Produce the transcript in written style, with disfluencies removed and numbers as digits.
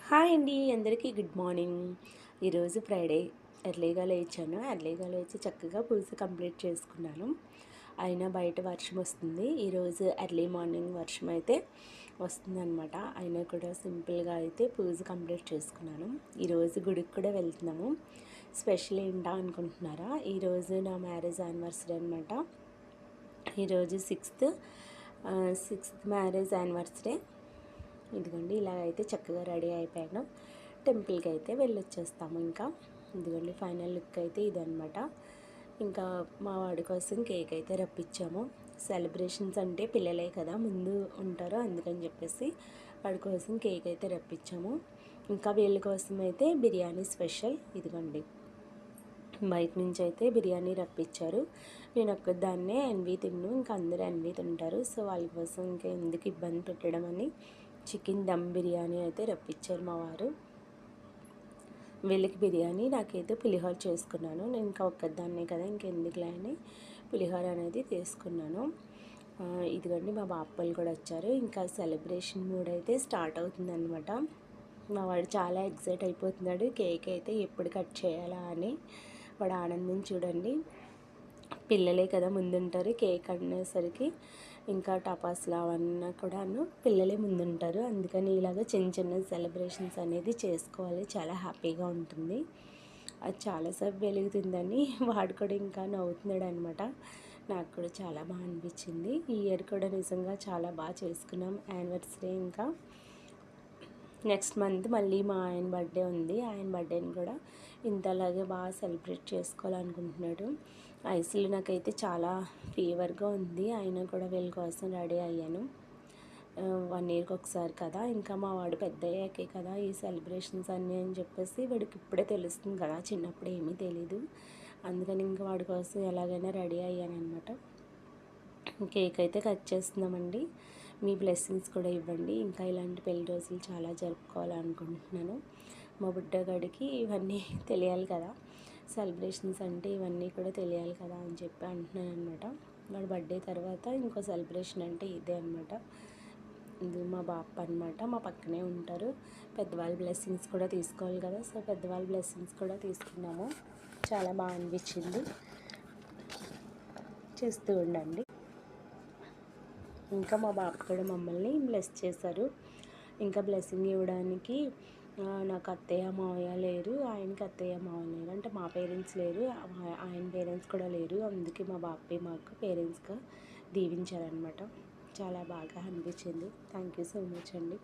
Hi అండి, అందరికీ good morning. ఈరోజు ఫ్రైడే. ఎర్లీగా లేచాను. ఎర్లీగా లేచి చక్కగా పూజ కంప్లీట్ చేసుకున్నాను. అయినా బయట వర్షం వస్తుంది. ఈరోజు ఎర్లీ మార్నింగ్ వర్షం అయితే వస్తుందన్నమాట. అయినా కూడా సింపుల్గా అయితే పూజ కంప్లీట్ చేసుకున్నాను. ఈరోజు గుడికి కూడా వెళ్తున్నాము. స్పెషల్ ఏంటా అనుకుంటున్నారా? ఈరోజు నా మ్యారేజ్ యానివర్సరీ అనమాట. ఈరోజు సిక్స్త్ మ్యారేజ్ యానివర్సరీ. ఇదిగోండి ఇలాగైతే చక్కగా రెడీ అయిపోయాను. టెంపుల్కి అయితే వెళ్ళొచ్చేస్తాము. ఇంకా ఇదిగోండి ఫైనల్ లుక్ అయితే ఇదనమాట. ఇంకా మా వాడి కోసం కేక్ అయితే రప్పించాము. సెలబ్రేషన్స్ అంటే పిల్లలే కదా ముందు ఉంటారు, అందుకని చెప్పేసి వాడి కోసం కేక్ అయితే రప్పించాము. ఇంకా వీళ్ళ కోసం అయితే బిర్యానీ స్పెషల్. ఇదిగోండి బయట నుంచి అయితే బిర్యానీ రప్పించారు. నేను ఒక్కదాన్నే ఎన్వి తిన్ను, ఇంకా అందరూ ఎన్వి తింటారు. సో వాళ్ళ కోసం ఇంకా ఎందుకు ఇబ్బంది పెట్టడం అని చికెన్ దమ్ బిర్యానీ అయితే రప్పించారు మా వారు. వీళ్ళకి బిర్యానీ, నాకైతే పులిహోర చేసుకున్నాను. నేను ఇంకా ఒక్కదాన్నే కదా, ఇంకెందుకులే అని పులిహోర అనేది తీసుకున్నాను. ఇదిగోండి మా బాప్పలు కూడా వచ్చారు. ఇంకా సెలబ్రేషన్ మూడ్ అయితే స్టార్ట్ అవుతుందన్నమాట. మా వాడు చాలా ఎక్సైట్ అయిపోతున్నాడు. కేక్ అయితే ఎప్పుడు కట్ చేయాలా అని వాడు ఆనందం చూడండి. పిల్లలే కదా ముందుంటారు. కేక్ అనేసరికి ఇంకా టపాసులు అవన్నీ కూడాను పిల్లలే ముందుంటారు. అందుకని ఇలాగ చిన్న చిన్న సెలబ్రేషన్స్ అనేది చేసుకోవాలి, చాలా హ్యాపీగా ఉంటుంది. అది చాలాసేపు వెలుగుతుందని వాడు కూడా ఇంకా నవ్వుతున్నాడు అనమాట. నాకు కూడా చాలా బాగా అనిపించింది. ఈ ఇయర్ కూడా నిజంగా చాలా బాగా చేసుకున్నాం యానివర్సరీ. ఇంకా నెక్స్ట్ మంత్ మళ్ళీ మా ఆయన బర్త్డే ఉంది. ఆయన బర్త్డేని కూడా ఇంతలాగే బాగా సెలబ్రేట్ చేసుకోవాలనుకుంటున్నాడు. ఐస్లో నాకైతే చాలా ఫీవర్గా ఉంది. అయినా కూడా వీళ్ళ కోసం రెడీ అయ్యాను. 1 ఇయర్కి ఒకసారి కదా, ఇంకా మా వాడు పెద్ద అయ్యాకే కదా ఈ సెలబ్రేషన్స్ అన్నీ అని చెప్పేసి వాడికి ఇప్పుడే తెలుస్తుంది కదా, చిన్నప్పుడు ఏమీ తెలీదు. అందుకని ఇంకా వాడి కోసం ఎలాగైనా రెడీ అయ్యాను అనమాట. కేక్ అయితే కట్ చేస్తున్నామండి. మీ బ్లెస్సింగ్స్ కూడా ఇవ్వండి. ఇంకా ఇలాంటి పెళ్లి రోజులు చాలా జరుపుకోవాలనుకుంటున్నాను. మా బుడ్డగాడికి ఇవన్నీ తెలియాలి కదా, సెలబ్రేషన్స్ అంటే ఇవన్నీ కూడా తెలియాలి కదా అని చెప్పి అంటున్నాను అనమాట. వాడు బర్త్డే తర్వాత ఇంకో సెలబ్రేషన్ అంటే ఇదే అనమాట. ఇది మా బాప అనమాట, మా పక్కనే ఉంటారు. పెద్దవాళ్ళ బ్లెస్సింగ్స్ కూడా తీసుకోవాలి కదా, సో పెద్దవాళ్ళ బ్లెస్సింగ్స్ కూడా తీసుకున్నాము. చాలా బాగా అనిపించింది. చేస్తూ ఉండండి. ఇంకా మా బాబు కూడా మమ్మల్ని బ్లెస్ చేశారు. ఇంకా బ్లెస్సింగ్ ఇవ్వడానికి నాకు అత్తయ్య మావయ్య లేరు, ఆయనకి అత్తయ్య మావయ్య లేరు. అంటే మా పేరెంట్స్ లేరు, ఆయన పేరెంట్స్ కూడా లేరు. అందుకే మా బాబాయ్ మాకు పేరెంట్స్గా దీవించారనమాట. చాలా బాగా అనిపించింది. థ్యాంక్ యూ సో మచ్ అండి.